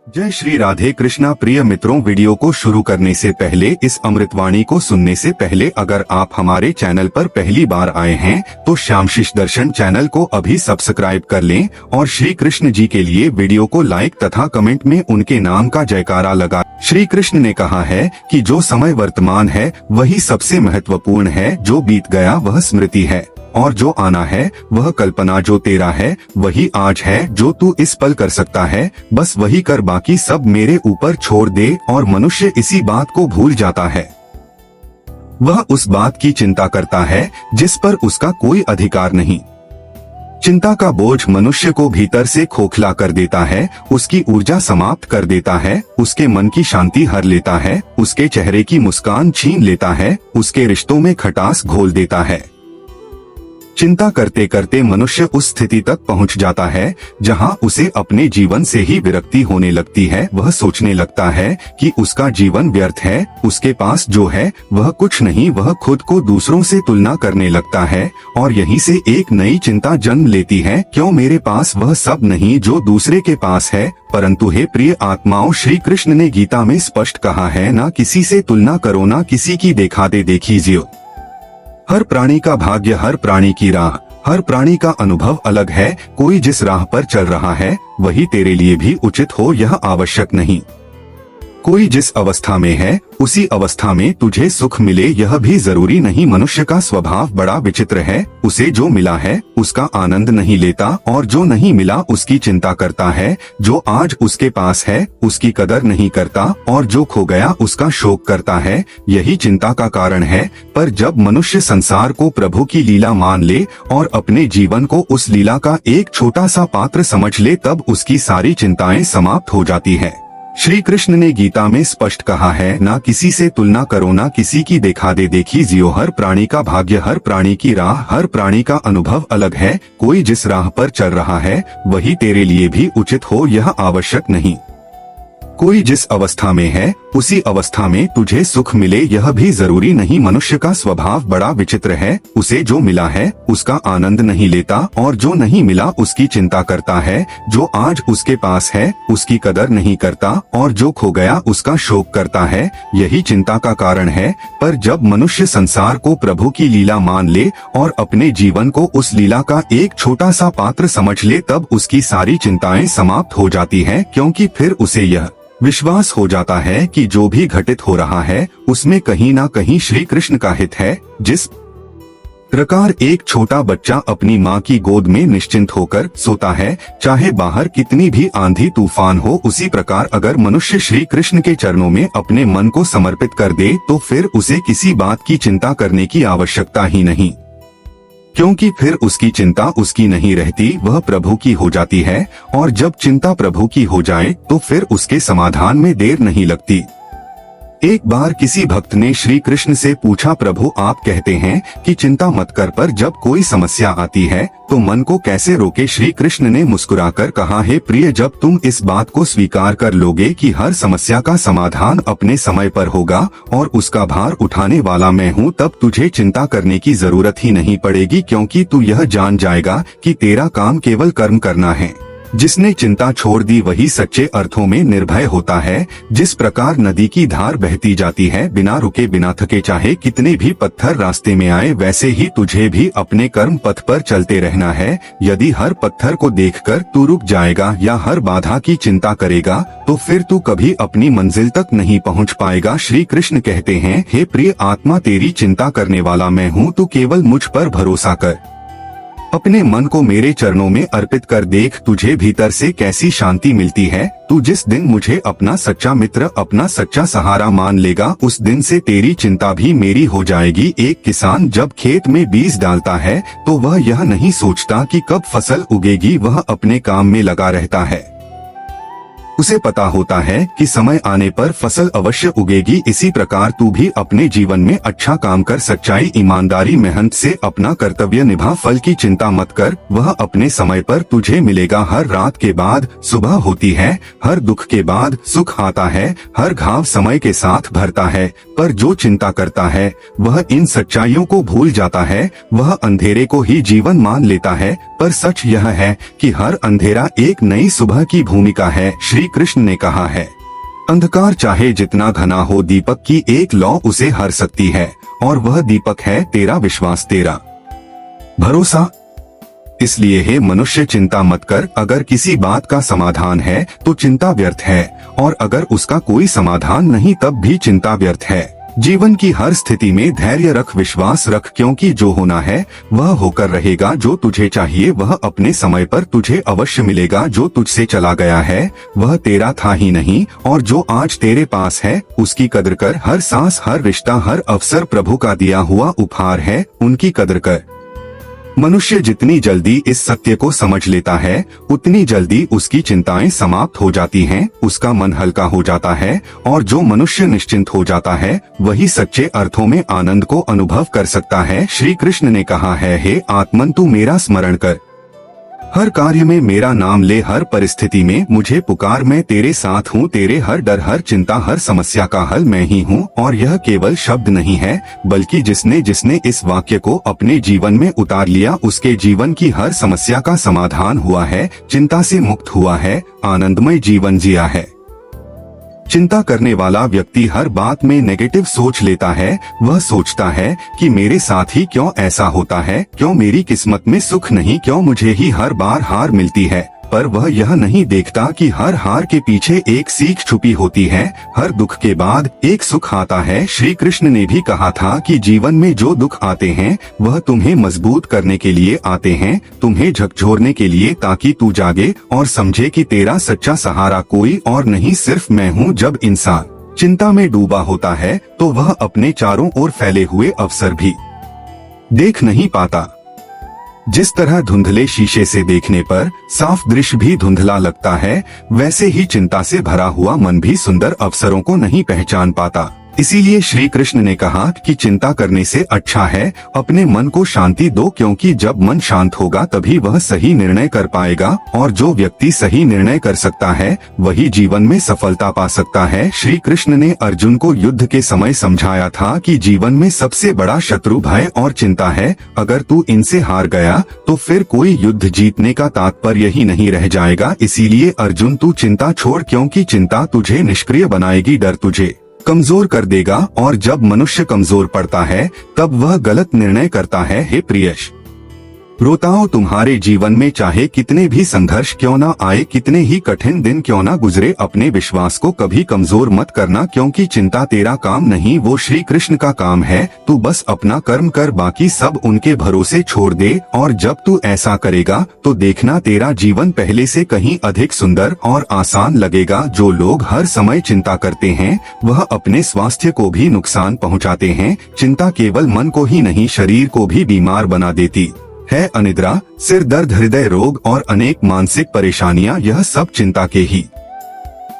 जय श्री राधे कृष्णा। प्रिय मित्रों, वीडियो को शुरू करने से पहले, इस अमृतवाणी को सुनने से पहले अगर आप हमारे चैनल पर पहली बार आए हैं तो श्यामशिष दर्शन चैनल को अभी सब्सक्राइब कर लें और श्री कृष्ण जी के लिए वीडियो को लाइक तथा कमेंट में उनके नाम का जयकारा लगा। श्री कृष्ण ने कहा है कि जो समय वर्तमान है वही सबसे महत्वपूर्ण है, जो बीत गया वह स्मृति है और जो आना है वह कल्पना। जो तेरा है वही आज है, जो तू इस पल कर सकता है बस वही कर, बाकी सब मेरे ऊपर छोड़ दे। और मनुष्य इसी बात को भूल जाता है। वह उस बात की चिंता करता है जिस पर उसका कोई अधिकार नहीं। चिंता का बोझ मनुष्य को भीतर से खोखला कर देता है, उसकी ऊर्जा समाप्त कर देता है, उसके मन की शांति हर लेता है, उसके चेहरे की मुस्कान छीन लेता है, उसके रिश्तों में खटास घोल देता है। चिंता करते करते मनुष्य उस स्थिति तक पहुंच जाता है जहां उसे अपने जीवन से ही विरक्ति होने लगती है। वह सोचने लगता है कि उसका जीवन व्यर्थ है, उसके पास जो है वह कुछ नहीं। वह खुद को दूसरों से तुलना करने लगता है और यहीं से एक नई चिंता जन्म लेती है, क्यों मेरे पास वह सब नहीं जो दूसरे के पास है। परंतु हे प्रिय आत्माओं, श्री कृष्ण ने गीता में स्पष्ट कहा है, ना किसी से तुलना करो, ना किसी की दिखाते देखी जियो। हर प्राणी का भाग्य, हर प्राणी की राह, हर प्राणी का अनुभव अलग है। कोई जिस राह पर चल रहा है वही तेरे लिए भी उचित हो, यह आवश्यक नहीं। कोई जिस अवस्था में है उसी अवस्था में तुझे सुख मिले, यह भी जरूरी नहीं। मनुष्य का स्वभाव बड़ा विचित्र है, उसे जो मिला है उसका आनंद नहीं लेता और जो नहीं मिला उसकी चिंता करता है। जो आज उसके पास है उसकी कदर नहीं करता और जो खो गया उसका शोक करता है। यही चिंता का कारण है। पर जब मनुष्य संसार को प्रभु की लीला मान ले और अपने जीवन को उस लीला का एक छोटा सा पात्र समझ ले, तब उसकी सारी चिंताएं समाप्त हो जाती है। श्री कृष्ण ने गीता में स्पष्ट कहा है, ना किसी से तुलना करो, ना किसी की देखा दे देखी जियो। हर प्राणी का भाग्य, हर प्राणी की राह, हर प्राणी का अनुभव अलग है। कोई जिस राह पर चल रहा है वही तेरे लिए भी उचित हो, यह आवश्यक नहीं। कोई जिस अवस्था में है उसी अवस्था में तुझे सुख मिले, यह भी जरूरी नहीं। मनुष्य का स्वभाव बड़ा विचित्र है, उसे जो मिला है उसका आनंद नहीं लेता और जो नहीं मिला उसकी चिंता करता है। जो आज उसके पास है उसकी कदर नहीं करता और जो खो गया उसका शोक करता है। यही चिंता का कारण है। पर जब मनुष्य संसार को प्रभु की लीला मान ले और अपने जीवन को उस लीला का एक छोटा सा पात्र समझ ले, तब उसकी सारी चिंताएं समाप्त हो जाती हैं, क्योंकि फिर उसे यह विश्वास हो जाता है कि जो भी घटित हो रहा है उसमें कहीं ना कहीं श्री कृष्ण का हित है। जिस प्रकार एक छोटा बच्चा अपनी माँ की गोद में निश्चिंत होकर सोता है, चाहे बाहर कितनी भी आंधी तूफान हो, उसी प्रकार अगर मनुष्य श्री कृष्ण के चरणों में अपने मन को समर्पित कर दे तो फिर उसे किसी बात की चिंता करने की आवश्यकता ही नहीं, क्योंकि फिर उसकी चिंता उसकी नहीं रहती, वह प्रभु की हो जाती है। और जब चिंता प्रभु की हो जाए तो फिर उसके समाधान में देर नहीं लगती। एक बार किसी भक्त ने श्री कृष्ण से पूछा, प्रभु आप कहते हैं कि चिंता मत कर, पर जब कोई समस्या आती है तो मन को कैसे रोके। श्री कृष्ण ने मुस्कुराकर कहा, हे प्रिय, जब तुम इस बात को स्वीकार कर लोगे कि हर समस्या का समाधान अपने समय पर होगा और उसका भार उठाने वाला मैं हूँ, तब तुझे चिंता करने की जरूरत ही नहीं पड़ेगी, क्योंकि तू यह जान जाएगा कि तेरा काम केवल कर्म करना है। जिसने चिंता छोड़ दी वही सच्चे अर्थों में निर्भय होता है। जिस प्रकार नदी की धार बहती जाती है बिना रुके बिना थके, चाहे कितने भी पत्थर रास्ते में आए, वैसे ही तुझे भी अपने कर्म पथ पर चलते रहना है। यदि हर पत्थर को देखकर तू रुक जाएगा या हर बाधा की चिंता करेगा तो फिर तू कभी अपनी मंजिल तक नहीं पहुंच पाएगा। श्री कृष्ण कहते हैं, हे प्रिय आत्मा, तेरी चिंता करने वाला मैं हूँ, तू केवल मुझ पर भरोसा कर। अपने मन को मेरे चरणों में अर्पित कर देख, तुझे भीतर से कैसी शांति मिलती है। तू जिस दिन मुझे अपना सच्चा मित्र, अपना सच्चा सहारा मान लेगा, उस दिन से तेरी चिंता भी मेरी हो जाएगी। एक किसान जब खेत में बीज डालता है तो वह यह नहीं सोचता कि कब फसल उगेगी, वह अपने काम में लगा रहता है। उसे पता होता है कि समय आने पर फसल अवश्य उगेगी। इसी प्रकार तू भी अपने जीवन में अच्छा काम कर, सच्चाई, ईमानदारी, मेहनत से अपना कर्तव्य निभा। फल की चिंता मत कर, वह अपने समय पर तुझे मिलेगा। हर रात के बाद सुबह होती है, हर दुख के बाद सुख आता है, हर घाव समय के साथ भरता है। पर जो चिंता करता है वह इन सच्चाइयों को भूल जाता है, वह अंधेरे को ही जीवन मान लेता है। पर सच यह है कि हर अंधेरा एक नई सुबह की भूमिका है। श्री श्री कृष्ण ने कहा है, अंधकार चाहे जितना घना हो, दीपक की एक लौ उसे हर सकती है, और वह दीपक है तेरा विश्वास, तेरा भरोसा। इसलिए हे मनुष्य, चिंता मत कर। अगर किसी बात का समाधान है तो चिंता व्यर्थ है, और अगर उसका कोई समाधान नहीं तब भी चिंता व्यर्थ है। जीवन की हर स्थिति में धैर्य रख, विश्वास रख, क्योंकि जो होना है वह होकर रहेगा। जो तुझे चाहिए वह अपने समय पर तुझे अवश्य मिलेगा। जो तुझसे चला गया है वह तेरा था ही नहीं, और जो आज तेरे पास है उसकी कदर कर। हर सांस, हर रिश्ता, हर अवसर प्रभु का दिया हुआ उपहार है, उनकी कदर कर। मनुष्य जितनी जल्दी इस सत्य को समझ लेता है उतनी जल्दी उसकी चिंताएं समाप्त हो जाती हैं, उसका मन हल्का हो जाता है, और जो मनुष्य निश्चिंत हो जाता है वही सच्चे अर्थों में आनंद को अनुभव कर सकता है। श्री कृष्ण ने कहा है, हे आत्मन, तू मेरा स्मरण कर, हर कार्य में मेरा नाम ले, हर परिस्थिति में मुझे पुकार, मैं तेरे साथ हूँ। तेरे हर डर, हर चिंता, हर समस्या का हल मैं ही हूँ। और यह केवल शब्द नहीं है, बल्कि जिसने इस वाक्य को अपने जीवन में उतार लिया उसके जीवन की हर समस्या का समाधान हुआ है, चिंता से मुक्त हुआ है, आनंदमय जीवन जिया है। चिंता करने वाला व्यक्ति हर बात में नेगेटिव सोच लेता है। वह सोचता है कि मेरे साथ ही क्यों ऐसा होता है, क्यों मेरी किस्मत में सुख नहीं, क्यों मुझे ही हर बार हार मिलती है। पर वह यह नहीं देखता कि हर हार के पीछे एक सीख छुपी होती है, हर दुख के बाद एक सुख आता है। श्री कृष्ण ने भी कहा था कि जीवन में जो दुख आते हैं वह तुम्हें मजबूत करने के लिए आते हैं, तुम्हें झकझोरने के लिए, ताकि तू जागे और समझे कि तेरा सच्चा सहारा कोई और नहीं, सिर्फ मैं हूँ। जब इंसान चिंता में डूबा होता है तो वह अपने चारों ओर फैले हुए अवसर भी देख नहीं पाता। जिस तरह धुंधले शीशे से देखने पर साफ दृश्य भी धुंधला लगता है, वैसे ही चिंता से भरा हुआ मन भी सुंदर अवसरों को नहीं पहचान पाता। इसीलिए श्री कृष्ण ने कहा कि चिंता करने से अच्छा है अपने मन को शांति दो, क्योंकि जब मन शांत होगा तभी वह सही निर्णय कर पाएगा, और जो व्यक्ति सही निर्णय कर सकता है वही जीवन में सफलता पा सकता है। श्री कृष्ण ने अर्जुन को युद्ध के समय समझाया था कि जीवन में सबसे बड़ा शत्रु भय और चिंता है। अगर तू इनसे हार गया तो फिर कोई युद्ध जीतने का तात्पर्य ही नहीं रह जाएगा। इसीलिए अर्जुन, तू चिंता छोड़, क्योंकि चिंता तुझे निष्क्रिय बनाएगी, डर तुझे कमजोर कर देगा, और जब मनुष्य कमजोर पड़ता है तब वह गलत निर्णय करता है। हे प्रियश, रोताओ, तुम्हारे जीवन में चाहे कितने भी संघर्ष क्यों ना आए, कितने ही कठिन दिन क्यों ना गुजरे, अपने विश्वास को कभी कमजोर मत करना, क्योंकि चिंता तेरा काम नहीं, वो श्री कृष्ण का काम है। तू बस अपना कर्म कर, बाकी सब उनके भरोसे छोड़ दे, और जब तू ऐसा करेगा तो देखना तेरा जीवन पहले से कहीं अधिक सुंदर और आसान लगेगा। जो लोग हर समय चिंता करते हैं वह अपने स्वास्थ्य को भी नुकसान पहुँचाते हैं। चिंता केवल मन को ही नहीं, शरीर को भी बीमार बना देती है। अनिद्रा, सिर दर्द, हृदय रोग और अनेक मानसिक परेशानियां, यह सब चिंता के ही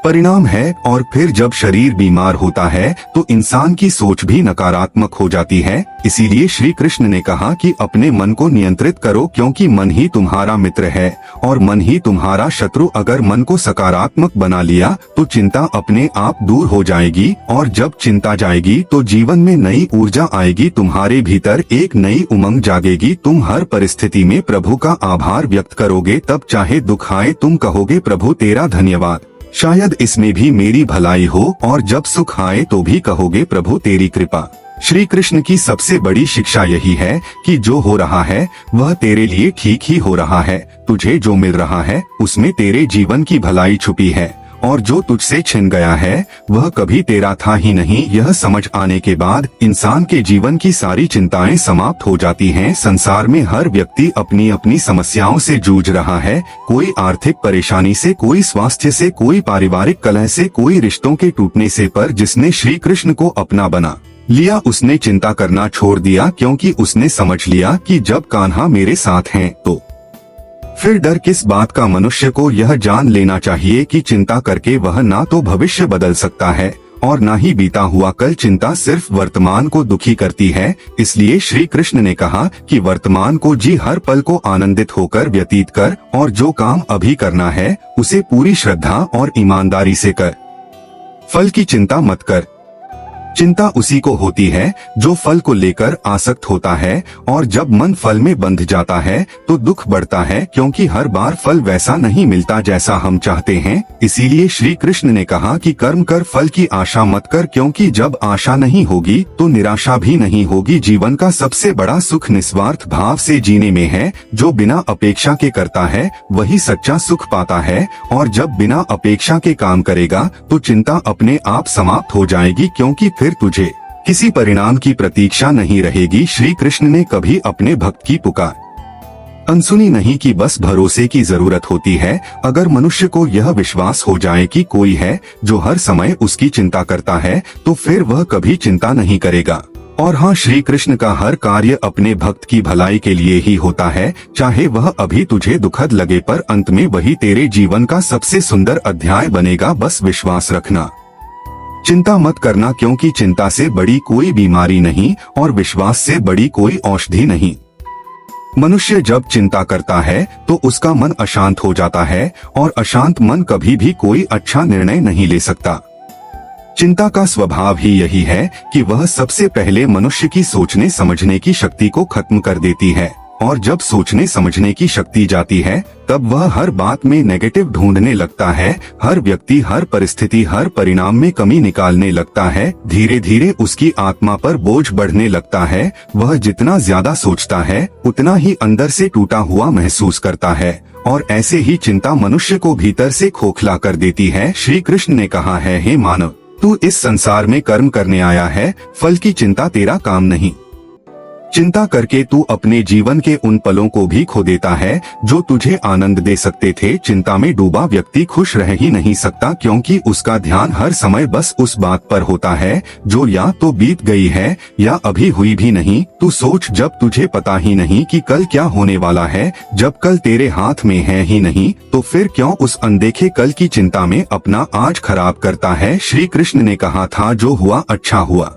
परिणाम है। और फिर जब शरीर बीमार होता है तो इंसान की सोच भी नकारात्मक हो जाती है। इसीलिए श्री कृष्ण ने कहा कि अपने मन को नियंत्रित करो, क्योंकि मन ही तुम्हारा मित्र है और मन ही तुम्हारा शत्रु। अगर मन को सकारात्मक बना लिया तो चिंता अपने आप दूर हो जाएगी, और जब चिंता जाएगी तो जीवन में नई ऊर्जा आएगी, तुम्हारे भीतर एक नई उमंग जागेगी। तुम हर परिस्थिति में प्रभु का आभार व्यक्त करोगे, तब चाहे दुख आए तुम कहोगे, प्रभु तेरा धन्यवाद, शायद इसमें भी मेरी भलाई हो, और जब सुख आए तो भी कहोगे, प्रभु तेरी कृपा। श्री कृष्ण की सबसे बड़ी शिक्षा यही है कि जो हो रहा है वह तेरे लिए ठीक ही हो रहा है। तुझे जो मिल रहा है उसमें तेरे जीवन की भलाई छुपी है, और जो तुझसे छिन गया है वह कभी तेरा था ही नहीं। यह समझ आने के बाद इंसान के जीवन की सारी चिंताएं समाप्त हो जाती हैं। संसार में हर व्यक्ति अपनी अपनी समस्याओं से जूझ रहा है, कोई आर्थिक परेशानी से, कोई स्वास्थ्य से, कोई पारिवारिक कलह से, कोई रिश्तों के टूटने से। पर जिसने श्री कृष्ण को अपना बना लिया उसने चिंता करना छोड़ दिया, क्योंकि उसने समझ लिया कि जब कान्हा मेरे साथ हैं तो फिर डर किस बात का। मनुष्य को यह जान लेना चाहिए कि चिंता करके वह ना तो भविष्य बदल सकता है और ना ही बीता हुआ कल। चिंता सिर्फ वर्तमान को दुखी करती है। इसलिए श्री कृष्ण ने कहा कि वर्तमान को जी, हर पल को आनंदित होकर व्यतीत कर, और जो काम अभी करना है उसे पूरी श्रद्धा और ईमानदारी से कर। फल की चिंता मत कर। चिंता उसी को होती है जो फल को लेकर आसक्त होता है, और जब मन फल में बंध जाता है तो दुख बढ़ता है, क्योंकि हर बार फल वैसा नहीं मिलता जैसा हम चाहते हैं। इसीलिए श्री कृष्ण ने कहा कि कर्म कर, फल की आशा मत कर, क्योंकि जब आशा नहीं होगी तो निराशा भी नहीं होगी। जीवन का सबसे बड़ा सुख निस्वार्थ भाव से जीने में है। जो बिना अपेक्षा के करता है वही सच्चा सुख पाता है, और जब बिना अपेक्षा के काम करेगा तो चिंता अपने आप समाप्त हो जाएगी, क्योंकि फिर तुझे किसी परिणाम की प्रतीक्षा नहीं रहेगी। श्री कृष्ण ने कभी अपने भक्त की पुकार अनसुनी नहीं की, बस भरोसे की जरूरत होती है। अगर मनुष्य को यह विश्वास हो जाए कि कोई है जो हर समय उसकी चिंता करता है, तो फिर वह कभी चिंता नहीं करेगा। और हाँ, श्री कृष्ण का हर कार्य अपने भक्त की भलाई के लिए ही होता है, चाहे वह अभी तुझे दुखद लगे, पर अंत में वही तेरे जीवन का सबसे सुंदर अध्याय बनेगा। बस विश्वास रखना, चिंता मत करना, क्योंकि चिंता से बड़ी कोई बीमारी नहीं और विश्वास से बड़ी कोई औषधि नहीं। मनुष्य जब चिंता करता है तो उसका मन अशांत हो जाता है, और अशांत मन कभी भी कोई अच्छा निर्णय नहीं ले सकता। चिंता का स्वभाव ही यही है कि वह सबसे पहले मनुष्य की सोचने समझने की शक्ति को खत्म कर देती है, और जब सोचने समझने की शक्ति जाती है तब वह हर बात में नेगेटिव ढूंढने लगता है। हर व्यक्ति, हर परिस्थिति, हर परिणाम में कमी निकालने लगता है। धीरे धीरे उसकी आत्मा पर बोझ बढ़ने लगता है। वह जितना ज्यादा सोचता है उतना ही अंदर से टूटा हुआ महसूस करता है, और ऐसे ही चिंता मनुष्य को भीतर से खोखला कर देती है। श्री कृष्ण ने कहा है, हे मानव, तू इस संसार में कर्म करने आया है, फल की चिंता तेरा काम नहीं। चिंता करके तू अपने जीवन के उन पलों को भी खो देता है जो तुझे आनंद दे सकते थे। चिंता में डूबा व्यक्ति खुश रह ही नहीं सकता, क्योंकि उसका ध्यान हर समय बस उस बात पर होता है जो या तो बीत गई है या अभी हुई भी नहीं। तू सोच, जब तुझे पता ही नहीं कि कल क्या होने वाला है, जब कल तेरे हाथ में है ही नहीं, तो फिर क्यों उस अनदेखे कल की चिंता में अपना आज खराब करता है। श्री कृष्ण ने कहा था, जो हुआ अच्छा हुआ,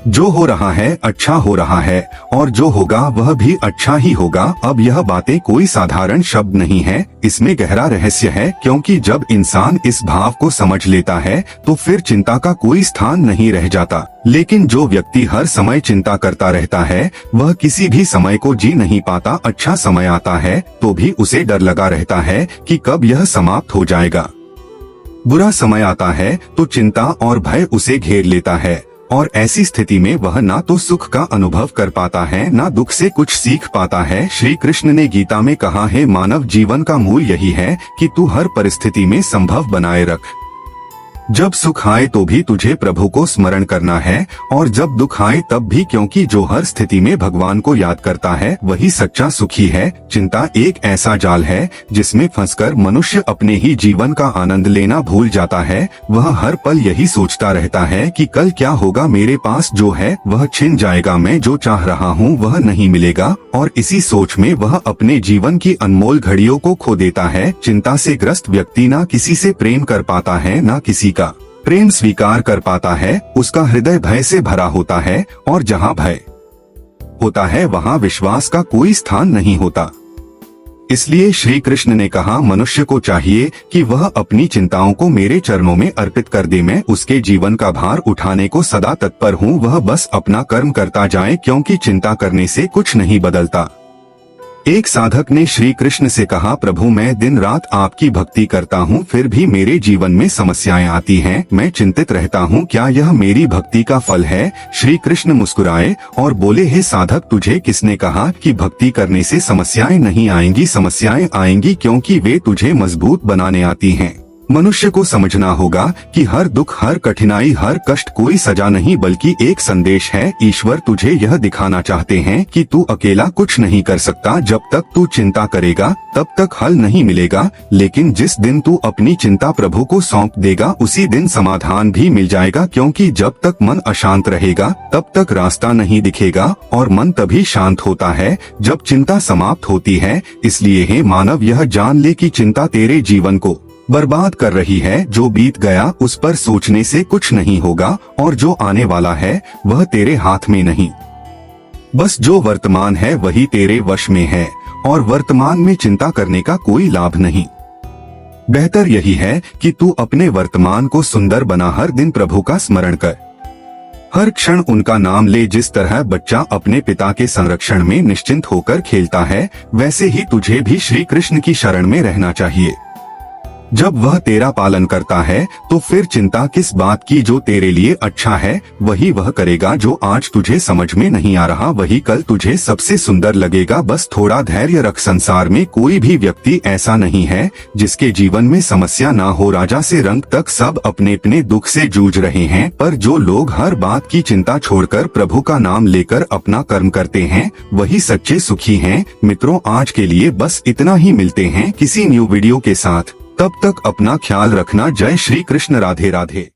जो हो रहा है अच्छा हो रहा है, और जो होगा वह भी अच्छा ही होगा। अब यह बातें कोई साधारण शब्द नहीं है, इसमें गहरा रहस्य है, क्योंकि जब इंसान इस भाव को समझ लेता है तो फिर चिंता का कोई स्थान नहीं रह जाता। लेकिन जो व्यक्ति हर समय चिंता करता रहता है वह किसी भी समय को जी नहीं पाता। अच्छा समय आता है तो भी उसे डर लगा रहता है कि कब यह समाप्त हो जाएगा। बुरा समय आता है तो चिंता और भय उसे घेर लेता है, और ऐसी स्थिति में वह ना तो सुख का अनुभव कर पाता है ना दुख से कुछ सीख पाता है। श्री कृष्ण ने गीता में कहा है, मानव, जीवन का मूल यही है कि तू हर परिस्थिति में संभव बनाए रख। जब सुख आए तो भी तुझे प्रभु को स्मरण करना है, और जब दुख आए तब भी, क्योंकि जो हर स्थिति में भगवान को याद करता है वही सच्चा सुखी है। चिंता एक ऐसा जाल है जिसमें फंसकर मनुष्य अपने ही जीवन का आनंद लेना भूल जाता है। वह हर पल यही सोचता रहता है कि कल क्या होगा, मेरे पास जो है वह छिन जाएगा, मैं जो चाह रहा हूँ वह नहीं मिलेगा, और इसी सोच में वह अपने जीवन की अनमोल घड़ियों को खो देता है। चिंता से ग्रस्त व्यक्ति ना किसी से प्रेम कर पाता है, ना किसी का प्रेम स्वीकार कर पाता है। उसका हृदय भय से भरा होता है, और जहाँ भय होता है वहाँ विश्वास का कोई स्थान नहीं होता। इसलिए श्री कृष्ण ने कहा, मनुष्य को चाहिए कि वह अपनी चिंताओं को मेरे चरणों में अर्पित कर दे। मैं उसके जीवन का भार उठाने को सदा तत्पर हूँ, वह बस अपना कर्म करता जाए, क्योंकि चिंता करने से कुछ नहीं बदलता। एक साधक ने श्री कृष्ण से कहा, प्रभु, मैं दिन रात आपकी भक्ति करता हूँ, फिर भी मेरे जीवन में समस्याएं आती हैं, मैं चिंतित रहता हूँ, क्या यह मेरी भक्ति का फल है? श्री कृष्ण मुस्कुराए और बोले, हे साधक, तुझे किसने कहा कि भक्ति करने से समस्याएं नहीं आएंगी? समस्याएं आएंगी क्योंकि वे तुझे मजबूत बनाने आती हैं। मनुष्य को समझना होगा कि हर दुख, हर कठिनाई, हर कष्ट कोई सजा नहीं बल्कि एक संदेश है। ईश्वर तुझे यह दिखाना चाहते हैं कि तू अकेला कुछ नहीं कर सकता। जब तक तू चिंता करेगा तब तक हल नहीं मिलेगा, लेकिन जिस दिन तू अपनी चिंता प्रभु को सौंप देगा उसी दिन समाधान भी मिल जाएगा, क्योंकि जब तक मन अशांत रहेगा तब तक रास्ता नहीं दिखेगा, और मन तभी शांत होता है जब चिंता समाप्त होती है। इसलिए हे मानव, यह जान ले कि चिंता तेरे जीवन को बर्बाद कर रही है। जो बीत गया उस पर सोचने से कुछ नहीं होगा, और जो आने वाला है वह तेरे हाथ में नहीं। बस जो वर्तमान है वही तेरे वश में है, और वर्तमान में चिंता करने का कोई लाभ नहीं। बेहतर यही है कि तू अपने वर्तमान को सुंदर बना हर दिन प्रभु का स्मरण कर। हर क्षण उनका नाम ले। जिस तरह बच्चा अपने पिता के संरक्षण में निश्चिंत होकर खेलता है, वैसे ही तुझे भी श्री कृष्ण की शरण में रहना चाहिए। जब वह तेरा पालन करता है तो फिर चिंता किस बात की? जो तेरे लिए अच्छा है वही वह करेगा। जो आज तुझे समझ में नहीं आ रहा वही कल तुझे सबसे सुंदर लगेगा। बस थोड़ा धैर्य रख। संसार में कोई भी व्यक्ति ऐसा नहीं है जिसके जीवन में समस्या ना हो। राजा से रंक तक सब अपने अपने दुख से जूझ रहे हैं, पर जो लोग हर बात की चिंता छोड़कर प्रभु का नाम लेकर अपना कर्म करते हैं वही सच्चे सुखी हैं। मित्रों, आज के लिए बस इतना ही। मिलते हैं किसी न्यू वीडियो के साथ। तब तक अपना ख्याल रखना। जय श्री कृष्ण। राधे राधे।